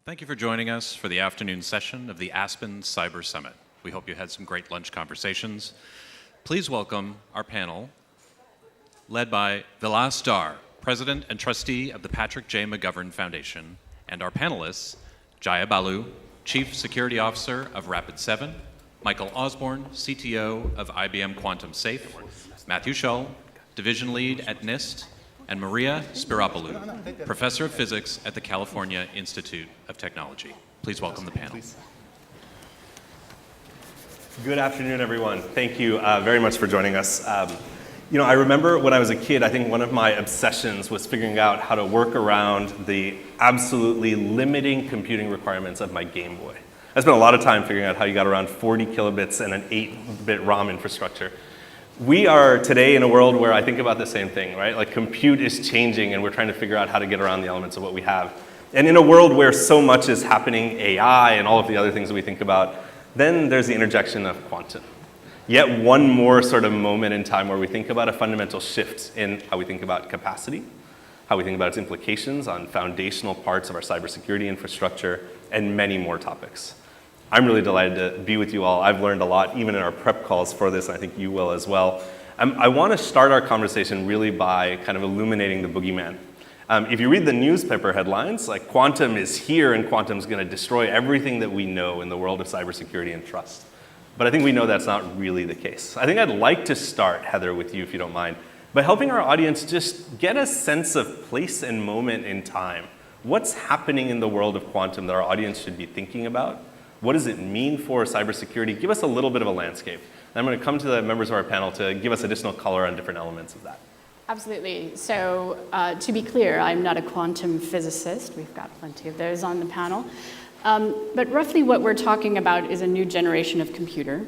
Thank you for joining us for the afternoon session of the Aspen Cyber Summit. We hope you had some great lunch conversations. Please welcome our panel, led by Vilas Dar, President and Trustee of the Patrick J. McGovern Foundation, and our panelists, Jaya Baloo, Chief Security Officer of Rapid7, Michael Osborne, CTO of IBM Quantum Safe, Matthew Scholl, Division Lead at NIST, and Maria Spiropulu, Professor of Physics at the California Institute of Technology. Please welcome the panel. Good afternoon, everyone. Thank you very much for joining us. I remember when I was a kid, I think one of my obsessions was figuring out how to work around the absolutely limiting computing requirements of my Game Boy. I spent a lot of time figuring out how you got around 40 kilobits and an 8-bit ROM infrastructure. We are today in a world where I think about the same thing, right? Like compute is changing and we're trying to figure out how to get around the elements of what we have. And in a world where so much is happening, AI and all of the other things that we think about, then there's the interjection of quantum. Yet one more sort of moment in time where we think about a fundamental shift in how we think about capacity, how we think about its implications on foundational parts of our cybersecurity infrastructure, and many more topics. I'm really delighted to be with you all. I've learned a lot, even in our prep calls for this, and I think you will as well. I want to start our conversation really by kind of illuminating the boogeyman. If you read the newspaper headlines, like quantum is here and quantum is going to destroy everything that we know in the world of cybersecurity and trust. But I think we know that's not really the case. I think I'd like to start, Heather, with you, if you don't mind, by helping our audience just get a sense of place and moment in time. What's happening in the world of quantum that our audience should be thinking about? What does it mean for cybersecurity? Give us a little bit of a landscape. And I'm going to come to the members of our panel to give us additional color on different elements of that. Absolutely. So to be clear, I'm not a quantum physicist. We've got plenty of those on the panel. But roughly what we're talking about is a new generation of computer.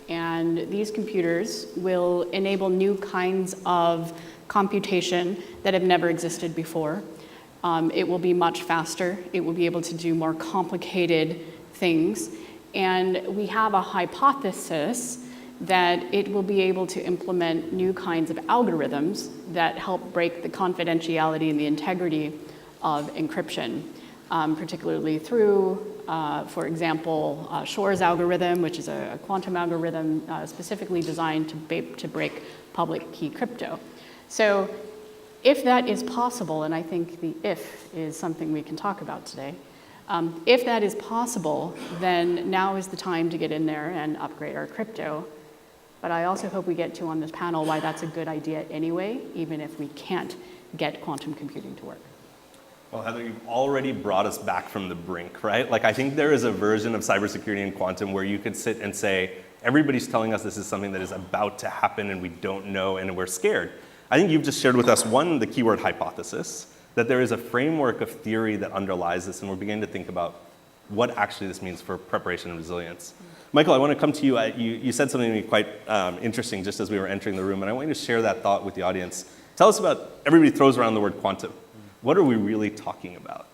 And these computers will enable new kinds of computation that have never existed before. It will be much faster. It will be able to do more complicated things. And we have a hypothesis that it will be able to implement new kinds of algorithms that help break the confidentiality and the integrity of encryption, particularly through, for example, Shor's algorithm, which is a quantum algorithm specifically designed to break public key crypto. So if that is possible, and I think the if is something we can talk about today, if that is possible, then now is the time to get in there and upgrade our crypto. But I also hope we get to on this panel why that's a good idea anyway, even if we can't get quantum computing to work. Well, Heather, you've already brought us back from the brink, right? Like I think there is a version of cybersecurity and quantum where you could sit and say, everybody's telling us this is something that is about to happen and we don't know and we're scared. I think you've just shared with us, one, the keyword hypothesis, that there is a framework of theory that underlies this, and we're beginning to think about what actually this means for preparation and resilience. Michael, I want to come to you. You said something to me quite interesting just as we were entering the room, and I want you to share that thought with the audience. Tell us about, everybody throws around the word quantum. What are we really talking about?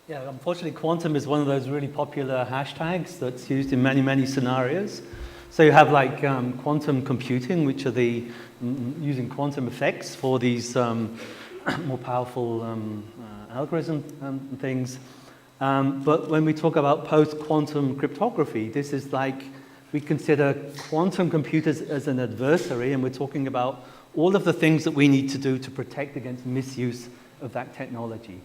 Yeah, unfortunately, quantum is one of those really popular hashtags that's used in many, many scenarios. So you have like quantum computing, which are using quantum effects for these more powerful algorithms and things. But when we talk about post-quantum cryptography, this is like we consider quantum computers as an adversary, and we're talking about all of the things that we need to do to protect against misuse of that technology.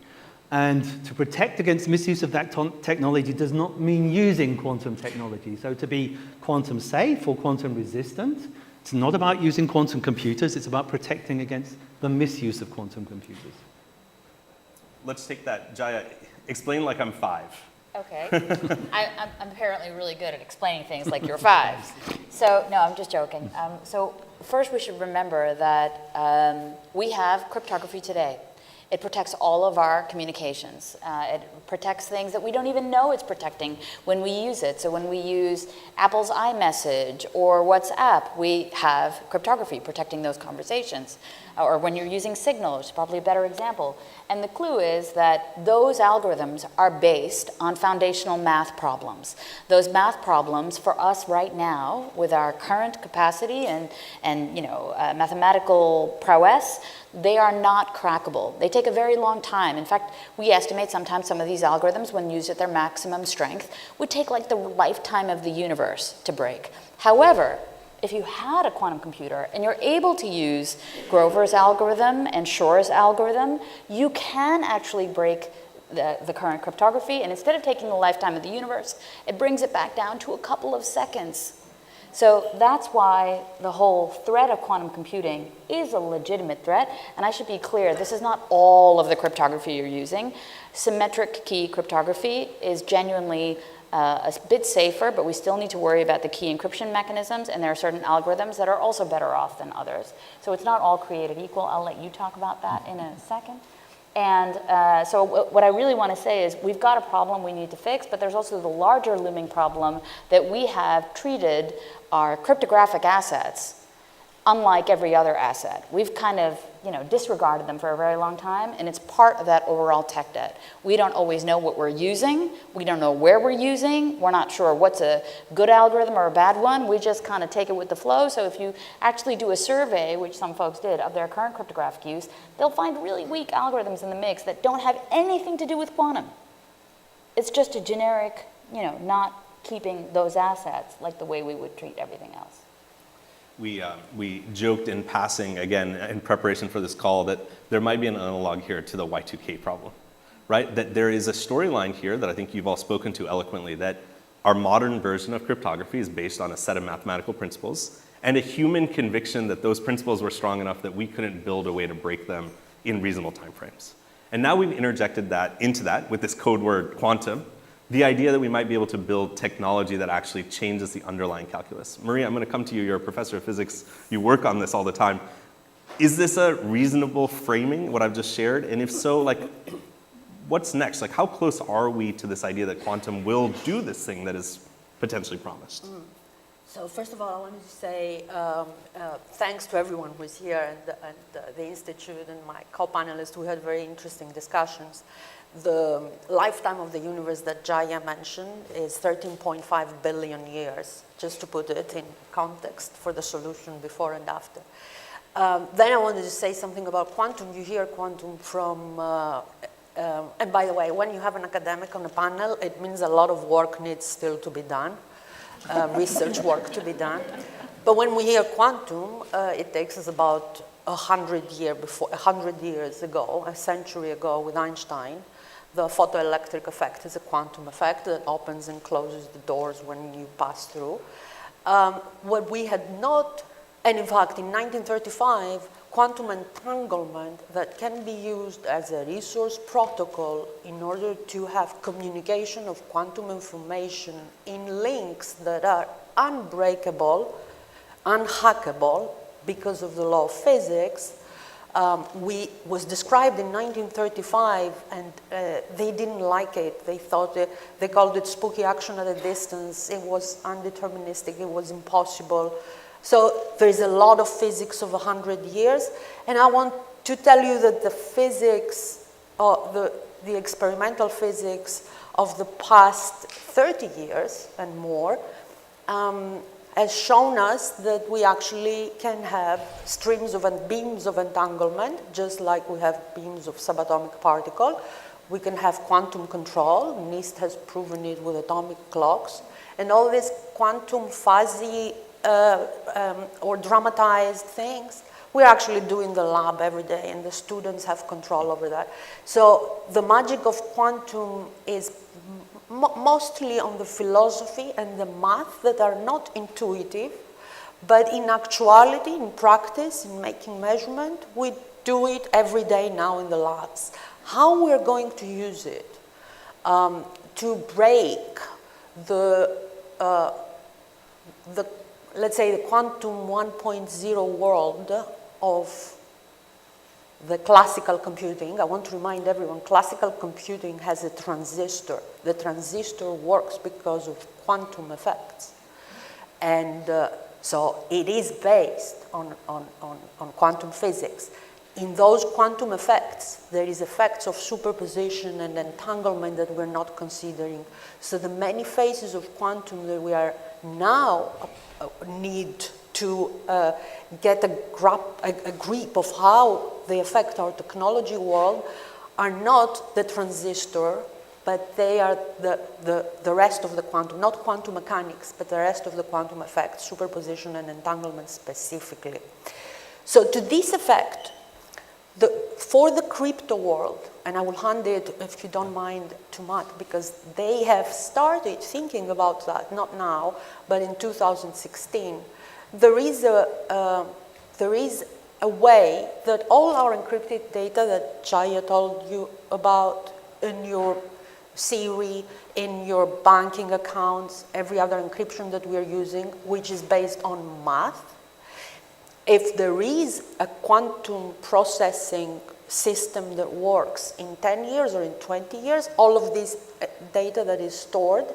And to protect against misuse of that technology does not mean using quantum technology. So to be quantum safe or quantum resistant, it's not about using quantum computers, it's about protecting against the misuse of quantum computers. Let's take that. Jaya, explain like I'm 5. Okay. I'm apparently really good at explaining things like you're 5. So, no, I'm just joking. So first we should remember that we have cryptography today. It protects all of our communications. It protects things that we don't even know it's protecting when we use it. So when we use Apple's iMessage or WhatsApp, we have cryptography protecting those conversations. Or when you're using Signal, which is probably a better example. And the clue is that those algorithms are based on foundational math problems. Those math problems for us right now, with our current capacity and mathematical prowess, they are not crackable. They take a very long time. In fact, we estimate sometimes some of these algorithms, when used at their maximum strength, would take like the lifetime of the universe to break. However, if you had a quantum computer and you're able to use Grover's algorithm and Shor's algorithm, you can actually break the current cryptography, and instead of taking the lifetime of the universe, it brings it back down to a couple of seconds. So that's why the whole threat of quantum computing is a legitimate threat. And I should be clear, this is not all of the cryptography you're using. Symmetric key cryptography is genuinely a bit safer, but we still need to worry about the key encryption mechanisms, and there are certain algorithms that are also better off than others. So it's not all created equal. I'll let you talk about that in a second. And so what I really want to say is we've got a problem we need to fix, but there's also the larger looming problem that we have treated our cryptographic assets unlike every other asset. We've kind of, disregarded them for a very long time, and it's part of that overall tech debt. We don't always know what we're using. We don't know where we're using. We're not sure what's a good algorithm or a bad one. We just kind of take it with the flow. So if you actually do a survey, which some folks did, of their current cryptographic use, they'll find really weak algorithms in the mix that don't have anything to do with quantum. It's just a generic, not keeping those assets like the way we would treat everything else. We joked in passing, again, in preparation for this call, that there might be an analog here to the Y2K problem, right? That there is a storyline here that I think you've all spoken to eloquently, that our modern version of cryptography is based on a set of mathematical principles and a human conviction that those principles were strong enough that we couldn't build a way to break them in reasonable timeframes. And now we've interjected that into that with this code word quantum, the idea that we might be able to build technology that actually changes the underlying calculus. Maria, I'm going to come to you. You're a professor of physics. You work on this all the time. Is this a reasonable framing, what I've just shared? And if so, what's next? How close are we to this idea that quantum will do this thing that is potentially promised? So first of all, I wanted to say thanks to everyone who is here and the Institute and my co-panelists. We had very interesting discussions. The lifetime of the universe that Jaya mentioned is 13.5 billion years, just to put it in context for the solution before and after. Then I wanted to say something about quantum. You hear quantum from, and by the way, when you have an academic on a panel, it means a lot of work needs still to be done, research work to be done. But when we hear quantum, it takes us about 100 years ago, a century ago with Einstein. The photoelectric effect is a quantum effect that opens and closes the doors when you pass through. What we had not, and in fact in 1935, quantum entanglement that can be used as a resource protocol in order to have communication of quantum information in links that are unbreakable, unhackable because of the law of physics, was described in 1935, and they didn't like it. They thought they called it spooky action at a distance. It was undeterministic. It was impossible. So there's a lot of physics of 100 years, and I want to tell you that the physics, the experimental physics of the past 30 years and more, has shown us that we actually can have streams of and beams of entanglement, just like we have beams of subatomic particle. We can have quantum control. NIST has proven it with atomic clocks. And all these quantum fuzzy or dramatized things, we actually do in the lab every day, and the students have control over that. So the magic of quantum is mostly on the philosophy and the math that are not intuitive, but in actuality, in practice, in making measurement, we do it every day now in the labs. How we're going to use it to break let's say the quantum 1.0 world of the classical computing. I want to remind everyone, classical computing has a transistor. The transistor works because of quantum effects. And so it is based on quantum physics. In those quantum effects, there is effects of superposition and entanglement that we're not considering. So the many phases of quantum that we are now need to get a grip of how they affect our technology world are not the transistor, but they are the rest of the quantum, not quantum mechanics, but the rest of the quantum effects, superposition and entanglement specifically. So to this effect, for the crypto world, and I will hand it, if you don't mind, to Matt, because they have started thinking about that, not now, but in 2016, there is a way that all our encrypted data that Jaya told you about in your Siri, in your banking accounts, every other encryption that we are using, which is based on math, if there is a quantum processing system that works in 10 years or in 20 years, all of this data that is stored,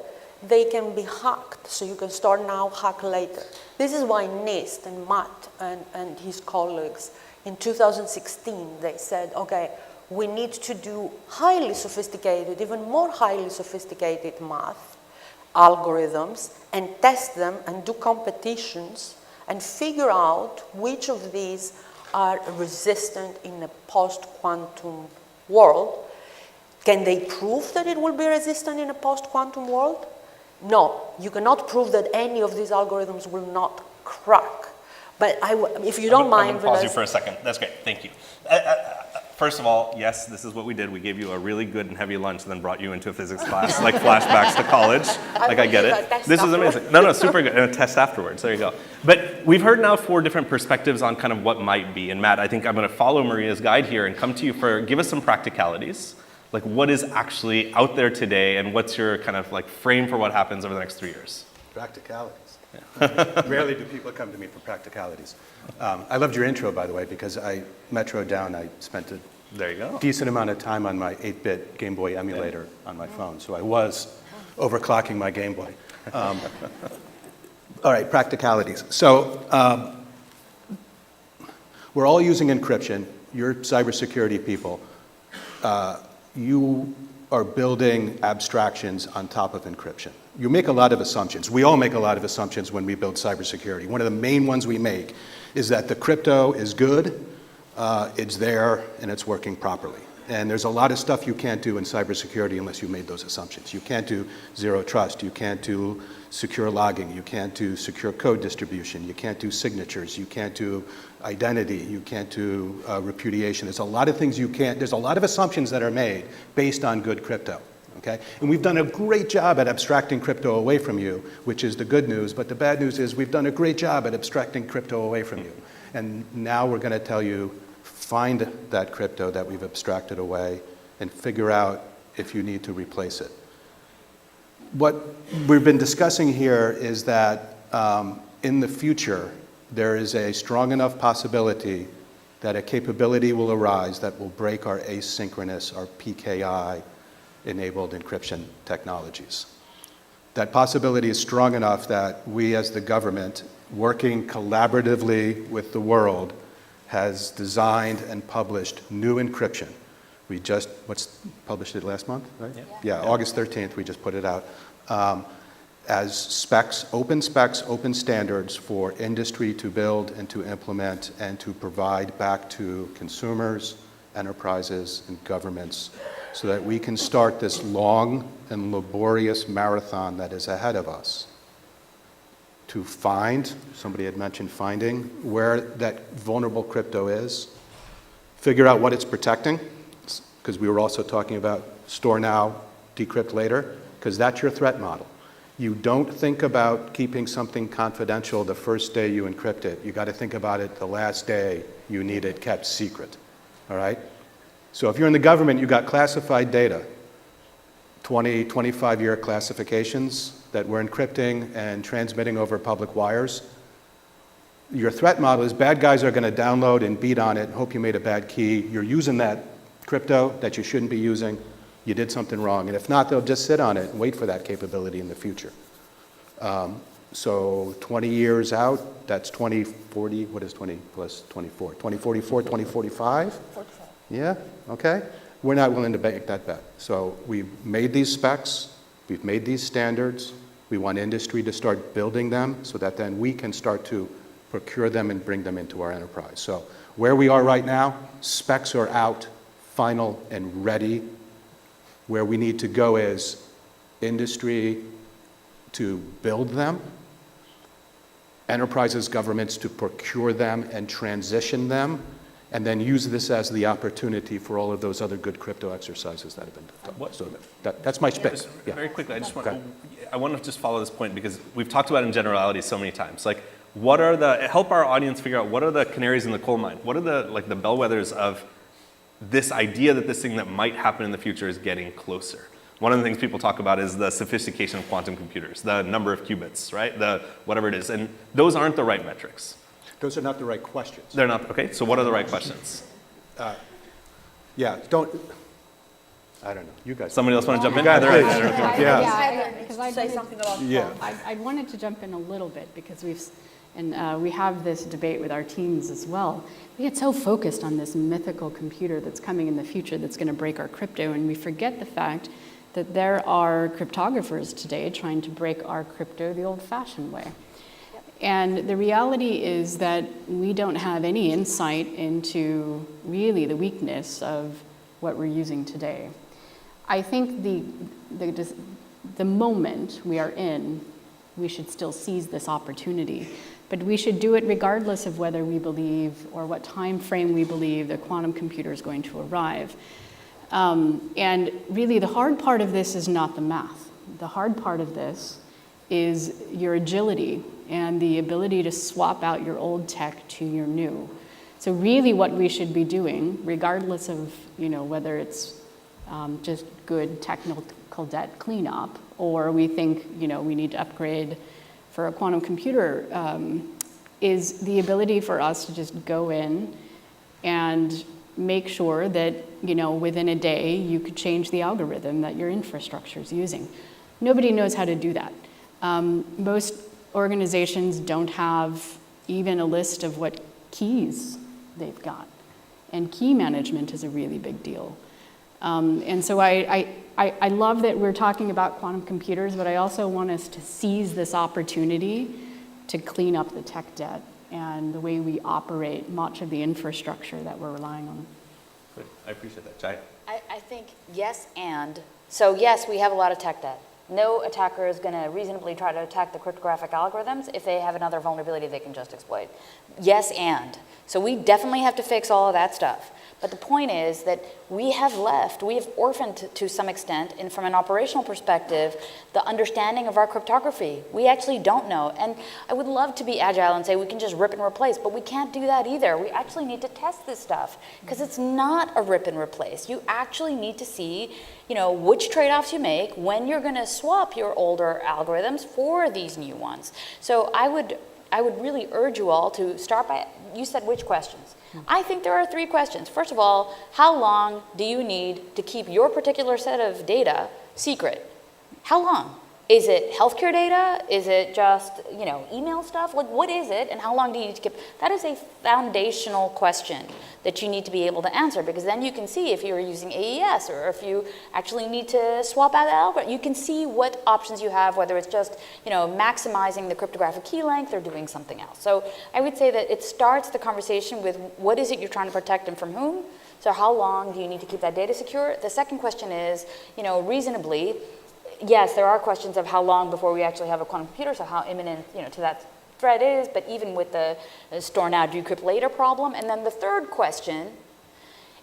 they can be hacked. So you can store now, hack later. This is why NIST and Matt and his colleagues in 2016, they said, okay, we need to do highly sophisticated, even more highly sophisticated math algorithms and test them and do competitions and figure out which of these are resistant in a post-quantum world. Can they prove that it will be resistant in a post-quantum world? No, you cannot prove that any of these algorithms will not crack. But if you don't mind, I'm going to pause you for a second. That's great. Thank you. First of all, yes, this is what we did. We gave you a really good and heavy lunch and then brought you into a physics class, like flashbacks to college. Like, I get it. This is amazing. No, super good. And a test afterwards. There you go. But we've heard now 4 different perspectives on kind of what might be. And Matt, I think I'm going to follow Maria's guide here and come to you for, give us some practicalities. Like, what is actually out there today and what's your kind of like frame for what happens over the next 3 years? Practicalities. Yeah. Rarely do people come to me for practicalities. I loved your intro, by the way, because I metroed down. I spent a There you go. decent amount of time on my 8-bit Game Boy emulator on my phone, so I was overclocking my Game Boy. All right, practicalities. So we're all using encryption. You're cybersecurity people. You are building abstractions on top of encryption. You make a lot of assumptions. We all make a lot of assumptions when we build cybersecurity. One of the main ones we make is that the crypto is good, it's there, and it's working properly. And there's a lot of stuff you can't do in cybersecurity unless you made those assumptions. You can't do zero trust. You can't do secure logging. You can't do secure code distribution. You can't do signatures. You can't do identity. You can't do repudiation. There's a lot of things you can't. There's a lot of assumptions that are made based on good crypto. Okay? And we've done a great job at abstracting crypto away from you, which is the good news. But the bad news is we've done a great job at abstracting crypto away from you. And now we're going to tell you, find that crypto that we've abstracted away and figure out if you need to replace it. What we've been discussing here is that in the future, there is a strong enough possibility that a capability will arise that will break our asynchronous, our PKI-enabled encryption technologies. That possibility is strong enough that we as the government, working collaboratively with the world, has designed and published new encryption. We just published it last month, right? Yeah, August 13th, we just put it out. As specs, open standards for industry to build and to implement and to provide back to consumers, enterprises, and governments so that we can start this long and laborious marathon that is ahead of us to find, somebody had mentioned finding, where that vulnerable crypto is, figure out what it's protecting, because we were also talking about store now, decrypt later, because that's your threat model. You don't think about keeping something confidential the first day you encrypt it. You got to think about it the last day you need it kept secret, all right? So if you're in the government, you got classified data, 20, 25-year classifications that we're encrypting and transmitting over public wires. Your threat model is bad guys are going to download and beat on it and hope you made a bad key. You're using that crypto that you shouldn't be using. You did something wrong. And if not, they'll just sit on it and wait for that capability in the future. So 20 years out, that's 2040. What is 20 plus 24? 2044, 2045? 45. Yeah, okay. We're not willing to make that bet. So we've made these specs. We've made these standards. We want industry to start building them so that then we can start to procure them and bring them into our enterprise. So Where we are right now, specs are out, final and ready. Where we need to go is industry to build them, enterprises, governments to procure them and transition them, and then use this as the opportunity for all of those other good crypto exercises that have been done. So that's my spin. Yeah. Very quickly, Okay. I want to just follow this point because we've talked about it in generality so many times. Like, help our audience figure out what are the canaries in the coal mine? What are the bellwethers of this idea that this thing that might happen in the future is getting closer? One of the things people talk about is the sophistication of quantum computers, the number of qubits, right? The whatever it is. And those aren't the right metrics. Those are not the right questions. They're not, okay, so what are the right questions? I don't know, you guys. Somebody else want to jump in? guys, Heather? please. Yeah. Because I Say wanted- something about Yeah. I wanted to jump in a little bit because we have this debate with our teams as well. We get so focused on this mythical computer that's coming in the future that's going to break our crypto, and we forget the fact that there are cryptographers today trying to break our crypto the old-fashioned way. And the reality is that we don't have any insight into really the weakness of what we're using today. I think the moment we are in, we should still seize this opportunity. But we should do it regardless of whether we believe or what time frame we believe the quantum computer is going to arrive. And really the hard part of this is not the math. The hard part of this is your agility and the ability to swap out your old tech to your new. So really what we should be doing, regardless of whether it's just good technical debt cleanup, or we think we need to upgrade for a quantum computer, is the ability for us to just go in and make sure that within a day you could change the algorithm that your infrastructure is using. Nobody knows how to do that. Most organizations don't have even a list of what keys they've got. And key management is a really big deal. And so I love that we're talking about quantum computers, but I also want us to seize this opportunity to clean up the tech debt and the way we operate much of the infrastructure that we're relying on. Good. I appreciate that. Jaya? I think yes and. So yes, we have a lot of tech debt. No attacker is going to reasonably try to attack the cryptographic algorithms if they have another vulnerability they can just exploit. Yes and. So we definitely have to fix all of that stuff. But the point is that we have orphaned to some extent, and from an operational perspective, the understanding of our cryptography. We actually don't know. And I would love to be agile and say we can just rip and replace, but we can't do that either. We actually need to test this stuff because it's not a rip and replace. You actually need to see, which trade-offs you make when you're going to swap your older algorithms for these new ones. So I would really urge you all to start by, you said which questions? I think there are 3 questions. First of all, how long do you need to keep your particular set of data secret? How long? Is it healthcare data? Is it just, email stuff? Like, what is it, and how long do you need to keep? That is a foundational question that you need to be able to answer, because then you can see if you're using AES or if you actually need to swap out the algorithm. You can see what options you have, whether it's just, maximizing the cryptographic key length or doing something else. So I would say that it starts the conversation with what is it you're trying to protect and from whom? So how long do you need to keep that data secure? The second question is, reasonably, yes, there are questions of how long before we actually have a quantum computer, so how imminent, to that threat is, but even with the store now, decrypt later problem. And then the third question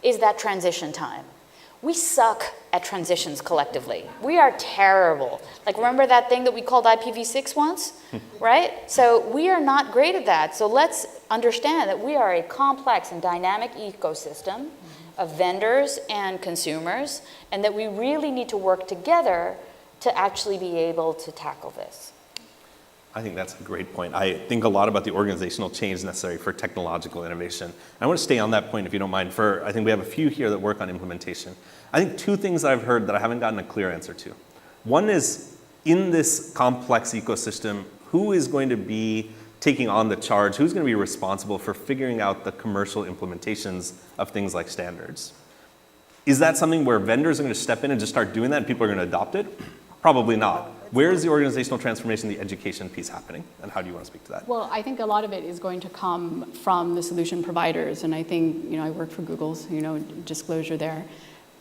is that transition time. We suck at transitions collectively. We are terrible. Like, remember that thing that we called IPv6 once, right? So we are not great at that. So let's understand that we are a complex and dynamic ecosystem of vendors and consumers, and that we really need to work together to actually be able to tackle this. I think that's a great point. I think a lot about the organizational change necessary for technological innovation. I want to stay on that point, if you don't mind. I think we have a few here that work on implementation. I think 2 things I've heard that I haven't gotten a clear answer to. One is, in this complex ecosystem, who is going to be taking on the charge? Who's going to be responsible for figuring out the commercial implementations of things like standards? Is that something where vendors are going to step in and just start doing that and people are going to adopt it? Probably not. Where is the organizational transformation, the education piece happening, and how do you want to speak to that? Well, I think a lot of it is going to come from the solution providers, and I think, I work for Google, so, disclosure there.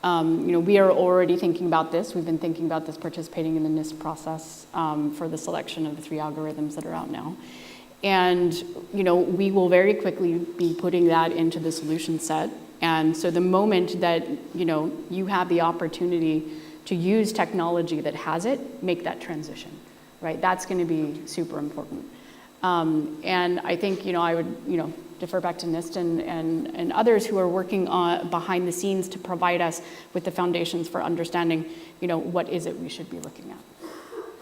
We are already thinking about this. We've been thinking about this, participating in the NIST process for the selection of the 3 algorithms that are out now. And, we will very quickly be putting that into the solution set. And so the moment that, you have the opportunity to use technology that has it, make that transition, right? That's going to be super important. And I think, I would, defer back to NIST and others who are working on behind the scenes to provide us with the foundations for understanding, what is it we should be looking at.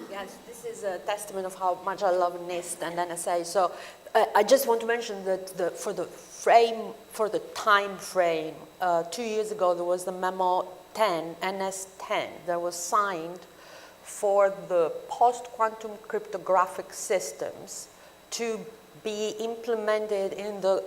Yes, this is a testament of how much I love NIST and NSA. So I just want to mention that for the time frame, 2 years ago there was the memo 10, NS 10, that was signed for the post-quantum cryptographic systems to be implemented in the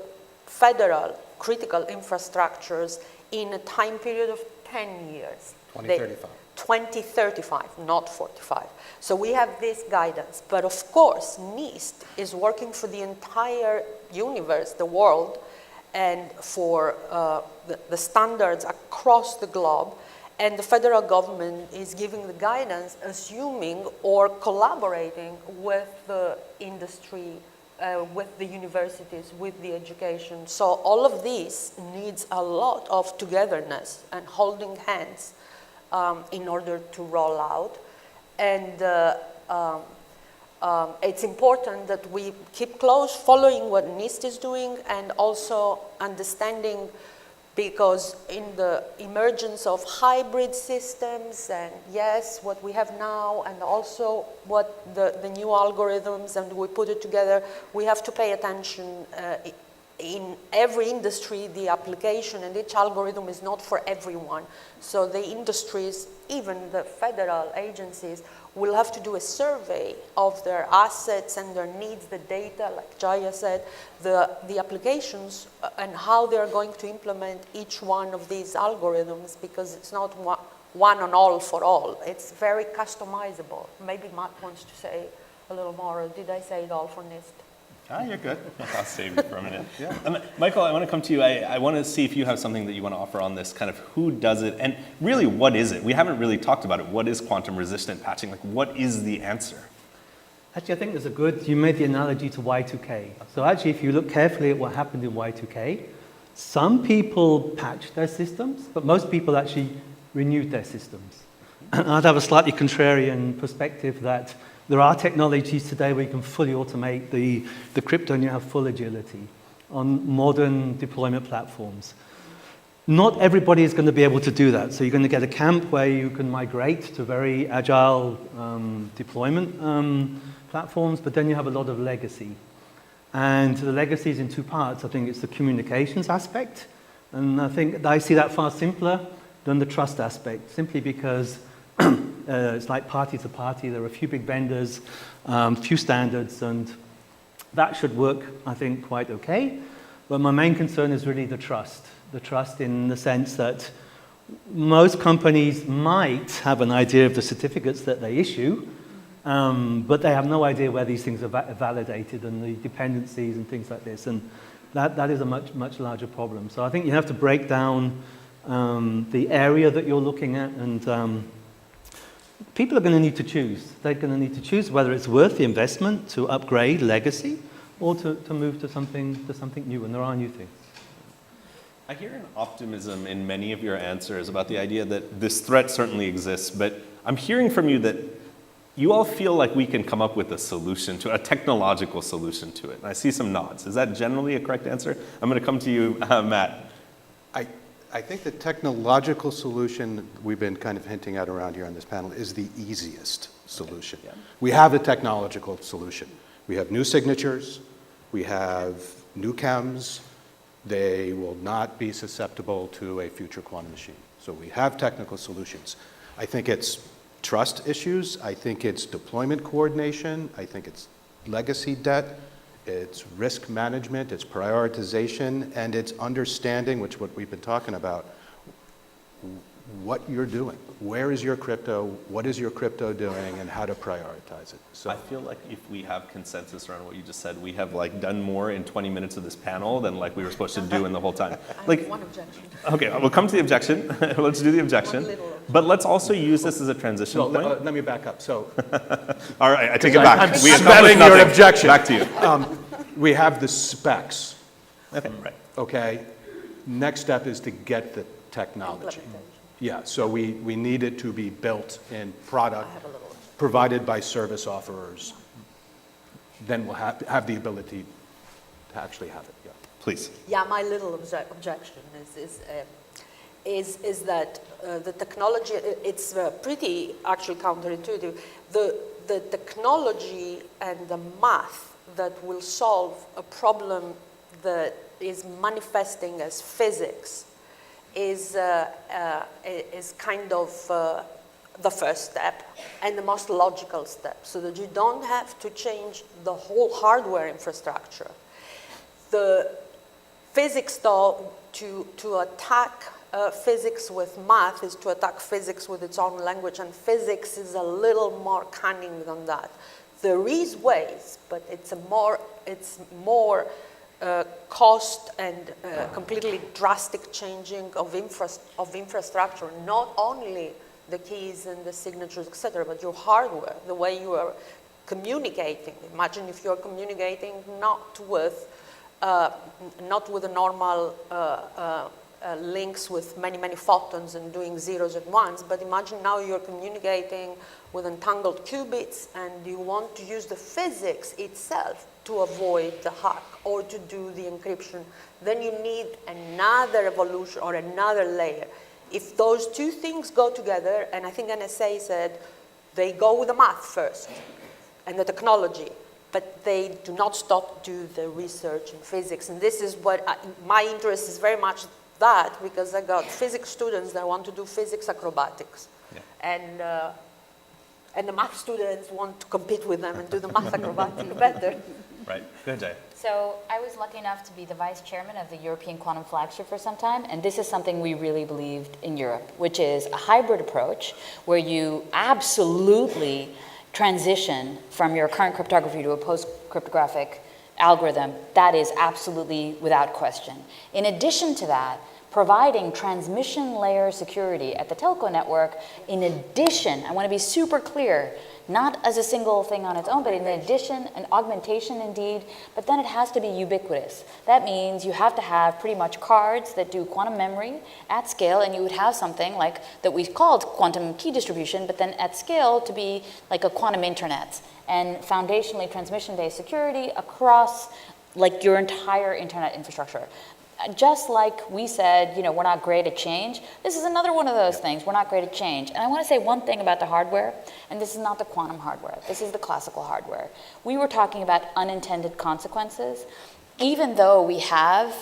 federal critical infrastructures in a time period of 10 years. 2035. 2035, not 45. So we have this guidance. But of course, NIST is working for the entire universe, the world, and for the standards across the globe. And the federal government is giving the guidance, assuming or collaborating with the industry, with the universities, with the education. So all of this needs a lot of togetherness and holding hands in order to roll out. And it's important that we keep close following what NIST is doing and also understanding, because in the emergence of hybrid systems and yes, what we have now and also what the new algorithms, and we put it together, we have to pay attention. In every industry, the application and each algorithm is not for everyone. So the industries, even the federal agencies, will have to do a survey of their assets and their needs, the data, like Jaya said, the applications, and how they're going to implement each one of these algorithms, because it's not one on all for all. It's very customizable. Maybe Matt wants to say a little more, or did I say it all for NIST? You're good. I'll save you for a minute. Yeah. Michael, I want to come to you. I want to see if you have something that you want to offer on this, kind of who does it, and really what is it? We haven't really talked about it. What is quantum resistant patching? Like, what is the answer? Actually, I think there's you made the analogy to Y2K. So actually, if you look carefully at what happened in Y2K, some people patched their systems, but most people actually renewed their systems. I'd have a slightly contrarian perspective that there are technologies today where you can fully automate the crypto and you have full agility on modern deployment platforms. Not everybody is going to be able to do that. So you're going to get a camp where you can migrate to very agile deployment platforms, but then you have a lot of legacy. And the legacy is in 2 parts. I think it's the communications aspect, and I think I see that far simpler than the trust aspect, simply because it's like party to party. There are a few big vendors, few standards, and that should work, I think, quite okay. But my main concern is really the trust. The trust in the sense that most companies might have an idea of the certificates that they issue, but they have no idea where these things are validated and the dependencies and things like this. And that is a much larger problem. So I think you have to break down the area that you're looking at, and people are going to need to choose. They're going to need to choose whether it's worth the investment to upgrade legacy or to move to something new, and there are new things. I hear an optimism in many of your answers about the idea that this threat certainly exists, but I'm hearing from you that you all feel like we can come up with a solution to a technological solution to it. And I see some nods. Is that generally a correct answer? I'm going to come to you, Matt. I think the technological solution we've been kind of hinting at around here on this panel is the easiest solution. Yeah. We have a technological solution. We have new signatures. We have new chems. They will not be susceptible to a future quantum machine. So we have technical solutions. I think it's trust issues. I think it's deployment coordination. I think it's legacy debt. It's risk management, it's prioritization, and it's understanding, which what we've been talking about. what you're doing. Where is your crypto? What is your crypto doing? And how to prioritize it. So I feel like if we have consensus around what you just said, we have like done more in 20 minutes of this panel than like we were supposed to do in the whole time. I have one objection. Okay, we'll come to the objection. Let's do the objection. One little But let's also use this as a transition so, point. let me back up. So All right, I take it back. I'm We accomplished smelling your nothing. objection. Back to you. we have the specs, Okay, right. okay? Next step is to get the technology. Yeah, so we need it to be built in product provided by service offerers. Then we'll have the ability to actually have it, yeah. Please. Yeah, my little objection is that the technology, it's pretty actually counterintuitive. The technology and the math that will solve a problem that is manifesting as physics is kind of the first step and the most logical step, so that you don't have to change the whole hardware infrastructure. The physics, though, to attack physics with math is to attack physics with its own language, and physics is a little more cunning than that. There is ways, but it's more cost and completely drastic changing of infrastructure, not only the keys and the signatures, etc., but your hardware, the way you are communicating. Imagine if you're communicating not with the normal links with many photons and doing zeros at once, but imagine now you're communicating with entangled qubits and you want to use the physics itself to avoid the hack or to do the encryption. Then you need another evolution or another layer. If those two things go together, and I think NSA said they go with the math first and the technology, but they do not stop to do the research in physics. And this is what my interest is very much that, because I got physics students that want to do physics acrobatics. Yeah. And the math students want to compete with them and do the math acrobatics better. Right. Go ahead, Jaya. So I was lucky enough to be the vice chairman of the European Quantum Flagship for some time, and this is something we really believed in Europe, which is a hybrid approach where you absolutely transition from your current cryptography to a post-cryptographic algorithm. That is absolutely without question. In addition to that, providing transmission layer security at the telco network, in addition, I want to be super clear, not as a single thing on its own, but in addition, an augmentation indeed, but then it has to be ubiquitous. That means you have to have pretty much cards that do quantum memory at scale, and you would have something like that we called quantum key distribution, but then at scale to be like a quantum internet, and foundationally transmission-based security across like your entire internet infrastructure. Just like we said, we're not great at change, this is another one of those things. We're not great at change. And I want to say one thing about the hardware, and this is not the quantum hardware. This is the classical hardware. We were talking about unintended consequences. Even though we have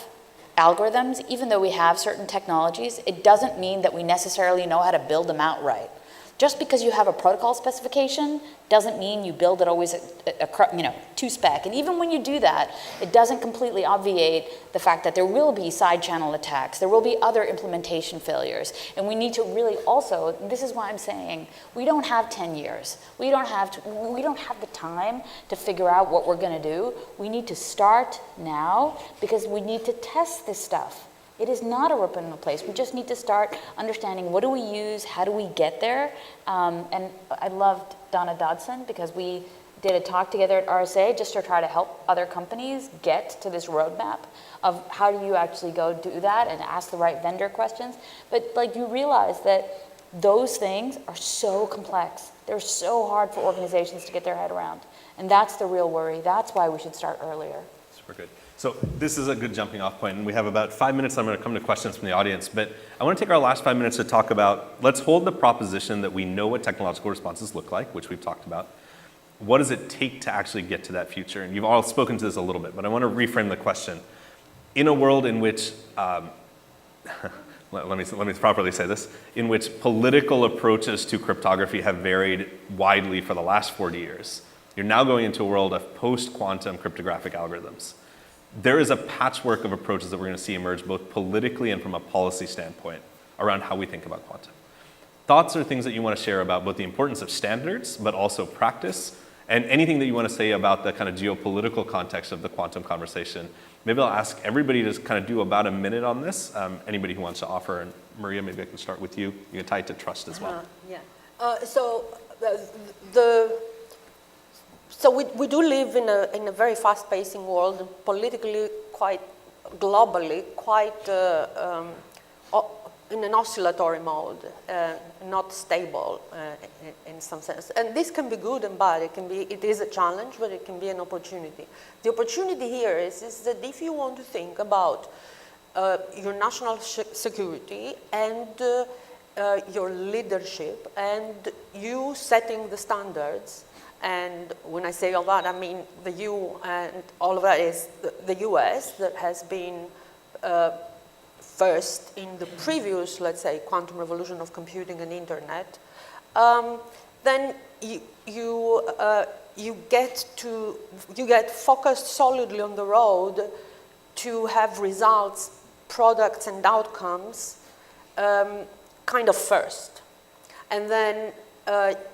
algorithms, even though we have certain technologies, it doesn't mean that we necessarily know how to build them out right. Just because you have a protocol specification doesn't mean you build it always to spec. And even when you do that, it doesn't completely obviate the fact that there will be side channel attacks. There will be other implementation failures. And we need to really also, this is why I'm saying, we don't have 10 years. We don't have the time to figure out what we're going to do. We need to start now because we need to test this stuff. It is not a rip and replace. We just need to start understanding what do we use, how do we get there. And I loved Donna Dodson because we did a talk together at RSA just to try to help other companies get to this roadmap of how do you actually go do that and ask the right vendor questions. But like you realize that those things are so complex. They're so hard for organizations to get their head around. And that's the real worry. That's why we should start earlier. Super good. So this is a good jumping off point, and we have about 5 minutes. I'm going to come to questions from the audience, but I want to take our last 5 minutes to talk about, let's hold the proposition that we know what technological responses look like, which we've talked about. What does it take to actually get to that future? And you've all spoken to this a little bit, but I want to reframe the question. In a world in which, let me properly say this, in which political approaches to cryptography have varied widely for the last 40 years, you're now going into a world of post-quantum cryptographic algorithms. There is a patchwork of approaches that we're going to see emerge both politically and from a policy standpoint. around how we think about quantum. Thoughts or things that you want to share about both the importance of standards, but also practice, and anything that you want to say about the kind of geopolitical context of the quantum conversation. Maybe I'll ask everybody to kind of do about a minute on this. Anybody who wants to offer, and Maria, maybe I can start with you. You can tie it to trust as well. So we do live in a very fast-pacing world, and politically quite globally, quite in an oscillatory mode, not stable in some sense. And this can be good and bad. It is a challenge, but it can be an opportunity. The opportunity here is that if you want to think about your national security and your leadership and you setting the standards, and when I say all that, I mean the you and all of that is the US that has been first in the previous, let's say, quantum revolution of computing and internet, then you get focused solidly on the road to have results, products, and outcomes kind of first, and then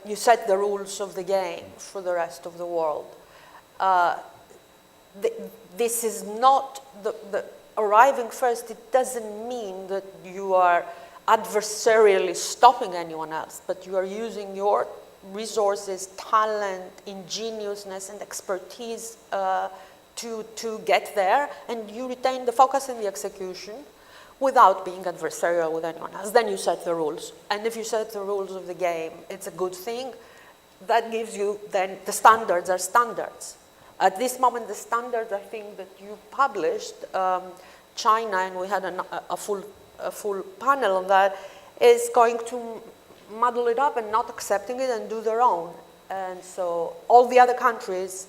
you set the rules of the game for the rest of the world. This is not the arriving first. It doesn't mean that you are adversarially stopping anyone else, but you are using your resources, talent, ingenuousness, and expertise to get there, and you retain the focus and the execution without being adversarial with anyone else. Then you set the rules. And if you set the rules of the game, it's a good thing. That gives you, then the standards are standards. At this moment, the standards, I think, that you published, China, and we had a full panel on that, is going to muddle it up and not accepting it and do their own. And so all the other countries,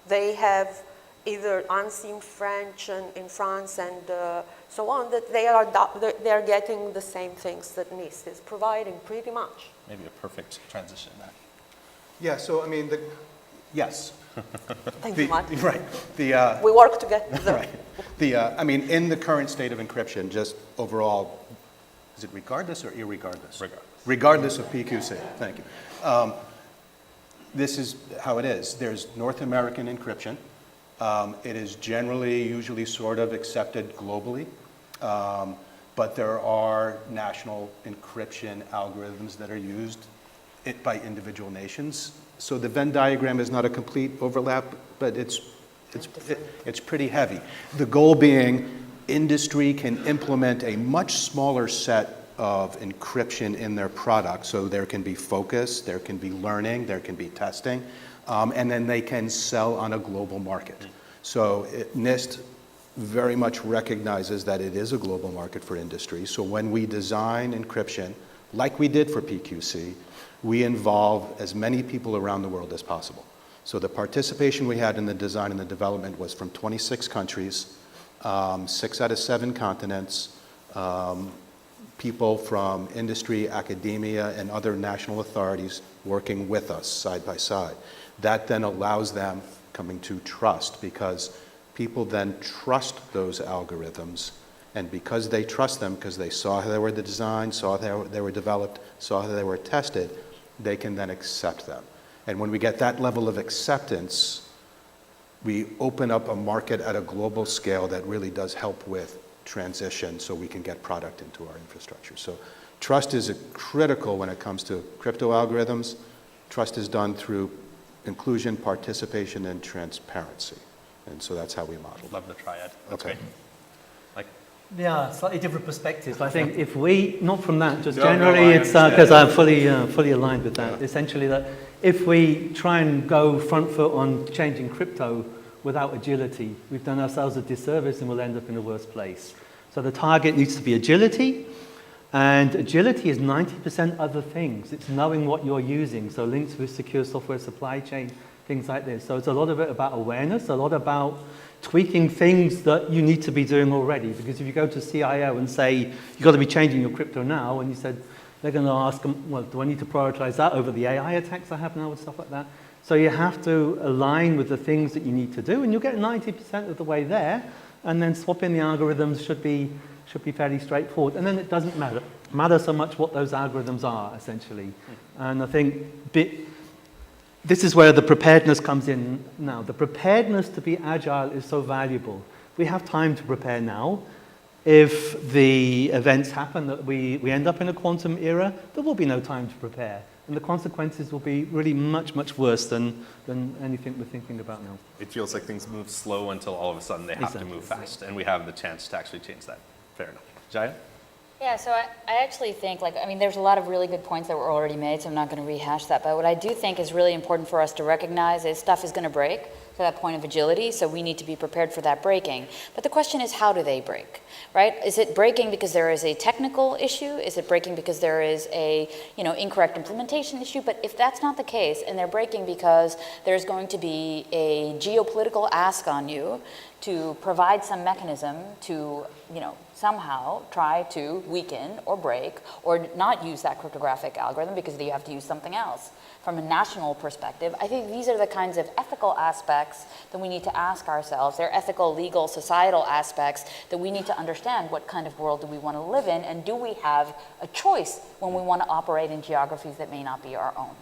they have either unseen French and in France and so on, that they are getting the same things that NIST is providing pretty much. Maybe a perfect transition there. Yeah, so I mean, yes. Thank you, Martin. Right. We work together. Right. I mean, in the current state of encryption, just overall, is it regardless or irregardless? Regardless. Regardless of PQC, thank you. This is how it is. There's North American encryption. It is generally, usually sort of accepted globally, but there are national encryption algorithms that are used by individual nations. So the Venn diagram is not a complete overlap, but it's pretty heavy. The goal being industry can implement a much smaller set of encryption in their product, so there can be focus, there can be learning, there can be testing, and then they can sell on a global market. So NIST very much recognizes that it is a global market for industry. So when we design encryption, like we did for PQC, we involve as many people around the world as possible. So the participation we had in the design and the development was from 26 countries, 6 out of 7 continents, people from industry, academia, and other national authorities working with us side by side. That then allows them coming to trust, because people then trust those algorithms, and because they trust them, because they saw how they were designed, saw how they were developed, saw how they were tested, they can then accept them. And when we get that level of acceptance, we open up a market at a global scale that really does help with transition so we can get product into our infrastructure. So trust is critical when it comes to crypto algorithms. Trust is done through inclusion, participation, and transparency. And so that's how we model. Love the triad. That's okay. Great. Like, Yeah, slightly different perspectives. I think if we, not from that, just No, generally, no, it's because I'm fully aligned with that. Yeah. Essentially, that if we try and go front foot on changing crypto without agility, we've done ourselves a disservice and we'll end up in a worse place. So the target needs to be agility, and agility is 90% other things. It's knowing what you're using, so links with secure software supply chain, things like this. So it's a lot of it about awareness, a lot about tweaking things that you need to be doing already. Because if you go to CIO and say, you've got to be changing your crypto now, and you said, they're going to ask them, well, do I need to prioritize that over the AI attacks I have now and stuff like that? So you have to align with the things that you need to do, and you'll get 90% of the way there, and then swapping the algorithms should be fairly straightforward. And then it doesn't matter. matter so much what those algorithms are, essentially. And I think this is where the preparedness comes in now. The preparedness to be agile is so valuable. We have time to prepare now. If the events happen that we end up in a quantum era, there will be no time to prepare. And the consequences will be really much, much worse than anything we're thinking about now. It feels like things move slow until all of a sudden they have to move fast, and we have the chance to actually change that. Fair enough. Jaya? Yeah, so I actually think, there's a lot of really good points that were already made, so I'm not going to rehash that. But what I do think is really important for us to recognize is stuff is going to break to that point of agility, so we need to be prepared for that breaking. But the question is, how do they break, right? Is it breaking because there is a technical issue? Is it breaking because there is a, incorrect implementation issue? But if that's not the case, and they're breaking because there's going to be a geopolitical ask on you to provide some mechanism to, somehow try to weaken or break or not use that cryptographic algorithm because you have to use something else. From a national perspective, I think these are the kinds of ethical aspects that we need to ask ourselves. They're ethical, legal, societal aspects that we need to understand. What kind of world do we want to live in, and do we have a choice when we want to operate in geographies that may not be our own?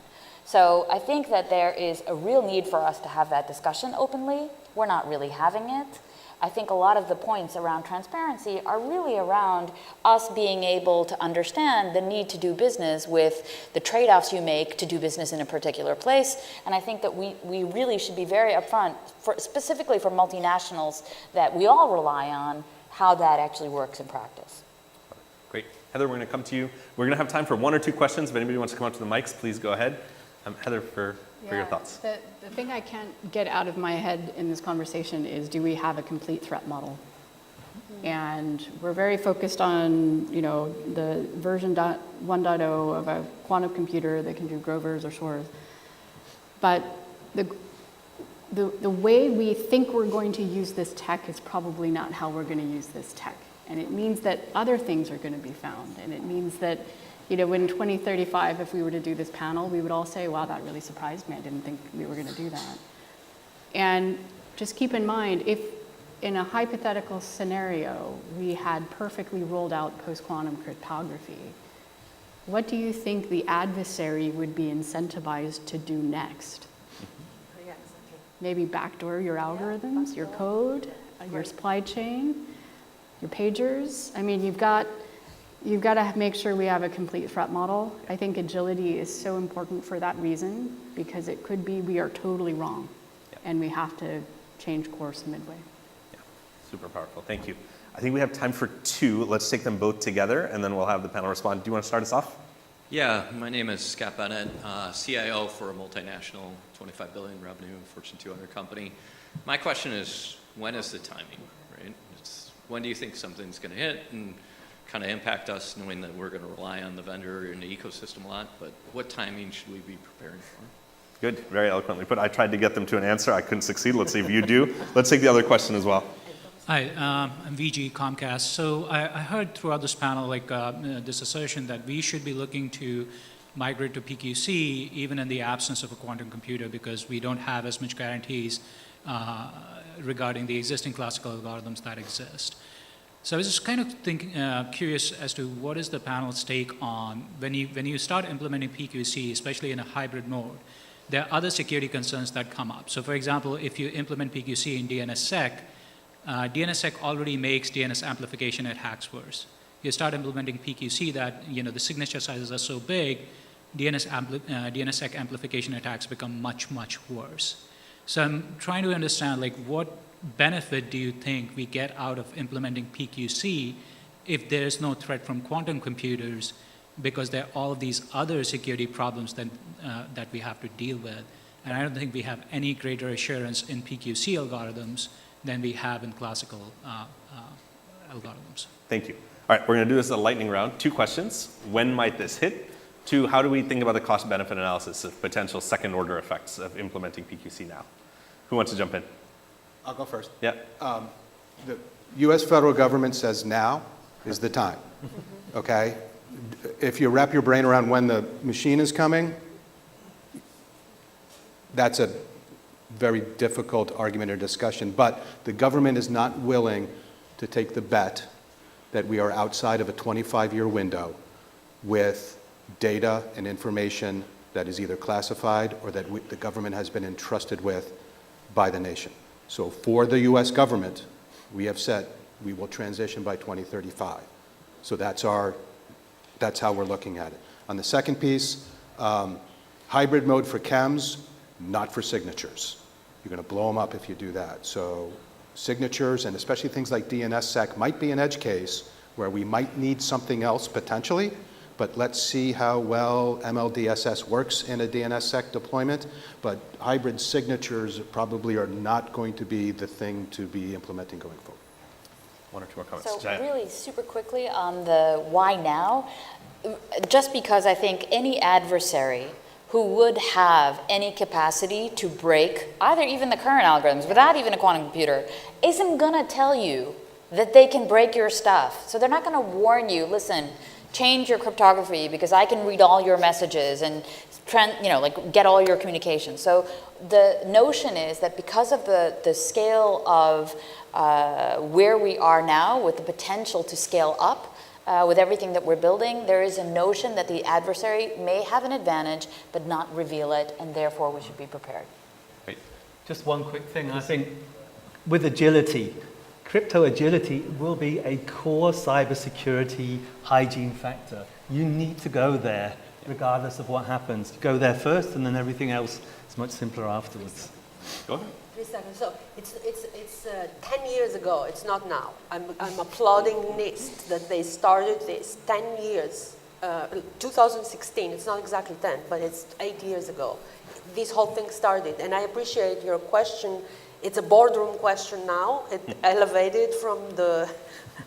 So I think that there is a real need for us to have that discussion openly. We're not really having it. I think a lot of the points around transparency are really around us being able to understand the need to do business with the trade-offs you make to do business in a particular place. And I think that we really should be very upfront, specifically for multinationals that we all rely on, how that actually works in practice. Great. Heather, we're going to come to you. We're going to have time for one or two questions. If anybody wants to come up to the mics, please go ahead. Heather, for your thoughts. The thing I can't get out of my head in this conversation is, do we have a complete threat model? And we're very focused on, the version 1.0 of a quantum computer that can do Grovers or Shors. But the way we think we're going to use this tech is probably not how we're going to use this tech. And it means that other things are going to be found. And it means that in 2035, if we were to do this panel, we would all say, wow, that really surprised me. I didn't think we were going to do that. And just keep in mind, if in a hypothetical scenario, we had perfectly rolled out post-quantum cryptography, what do you think the adversary would be incentivized to do next? Maybe backdoor your algorithms, your code, your supply chain, your pagers. I mean, you've got to make sure we have a complete threat model. I think agility is so important for that reason, because it could be we are totally wrong, and we have to change course midway. Yeah, super powerful. Thank you. I think we have time for two. Let's take them both together, and then we'll have the panel respond. Do you want to start us off? Yeah, my name is Scott Bennett, CIO for a multinational $25 billion revenue Fortune 200 company. My question is, when is the timing, right? When do you think something's going to hit and kind of impact us, knowing that we're going to rely on the vendor and the ecosystem a lot, but what timing should we be preparing for? Good, very eloquently put. I tried to get them to an answer. I couldn't succeed. Let's see if you do. Let's take the other question as well. Hi, I'm VG Comcast. So I heard throughout this panel this assertion that we should be looking to migrate to PQC even in the absence of a quantum computer, because we don't have as much guarantees regarding the existing classical algorithms that exist. So I was just kind of curious as to what is the panel's take on when you start implementing PQC, especially in a hybrid mode, there are other security concerns that come up. So for example, if you implement PQC in DNSSEC, DNSSEC already makes DNS amplification attacks worse. You start implementing PQC that, the signature sizes are so big, DNSSEC amplification attacks become much, much worse. So I'm trying to understand, what benefit do you think we get out of implementing PQC if there's no threat from quantum computers, because there are all of these other security problems that we have to deal with. And I don't think we have any greater assurance in PQC algorithms than we have in classical algorithms. Thank you. All right, we're going to do this as a lightning round. 2 questions. When might this hit? 2, how do we think about the cost-benefit analysis of potential second-order effects of implementing PQC now? Who wants to jump in? I'll go first. Yeah. The U.S. federal government says now is the time, okay? If you wrap your brain around when the machine is coming, that's a very difficult argument or discussion, but the government is not willing to take the bet that we are outside of a 25-year window with data and information that is either classified or that the government has been entrusted with by the nation. So for the US government, we have said we will transition by 2035. So that's how we're looking at it. On the second piece, hybrid mode for chems, not for signatures. You're going to blow them up if you do that. So signatures, and especially things like DNSSEC, might be an edge case where we might need something else potentially, but let's see how well MLDSS works in a DNSSEC deployment. But hybrid signatures probably are not going to be the thing to be implementing going forward. One or two more comments. So Jaya? really super quickly on the why now, just because I think any adversary who would have any capacity to break either even the current algorithms without even a quantum computer isn't going to tell you that they can break your stuff. So they're not going to warn you, listen, change your cryptography because I can read all your messages and like get all your communications. So the notion is that because of the scale of where we are now with the potential to scale up with everything that we're building, there is a notion that the adversary may have an advantage but not reveal it, and therefore we should be prepared. Great. Just one quick thing. I think with agility, crypto agility will be a core cybersecurity hygiene factor. You need to go there regardless of what happens. You go there first and then everything else is much simpler afterwards. Go ahead. 3 seconds. So it's 10 years ago. It's not now. I'm applauding NIST that they started this 10 years, 2016. It's not exactly 10, but it's 8 years ago. This whole thing started, and I appreciate your question. It's a boardroom question now. It elevated from the,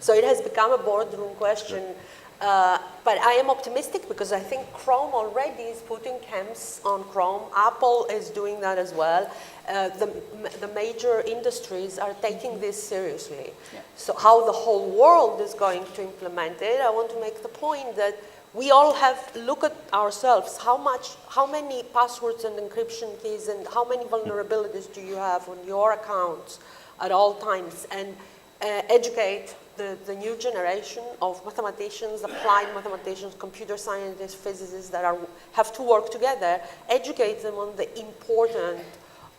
so it has become a boardroom question. But I am optimistic because I think Chrome already is putting chems on Chrome. Apple is doing that as well. The major industries are taking this seriously. Yeah. So how the whole world is going to implement it, I want to make the point that we all have to look at ourselves. How many passwords and encryption keys and how many vulnerabilities do you have on your accounts at all times? And educate the new generation of mathematicians, applied mathematicians, computer scientists, physicists that have to work together, educate them on the importance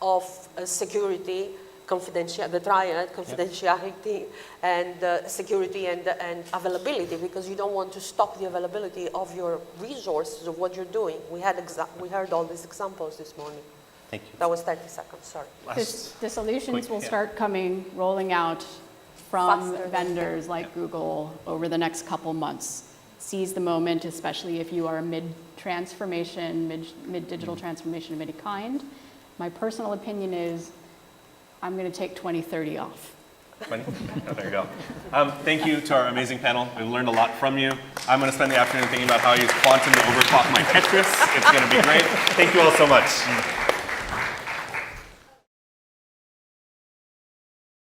of security, the triad, confidentiality, and security and availability, because you don't want to stop the availability of your resources of what you're doing. We heard all these examples this morning. Thank you. That was 30 seconds, sorry. The solutions will start rolling out from vendors like Google over the next couple months. Seize the moment, especially if you are a mid-transformation, mid-digital transformation of any kind. My personal opinion is I'm going to take 2030 off. 20? Oh, there you go. Thank you to our amazing panel. We've learned a lot from you. I'm going to spend the afternoon thinking about how I use quantum to overclock my Tetris. It's going to be great. Thank you all so much.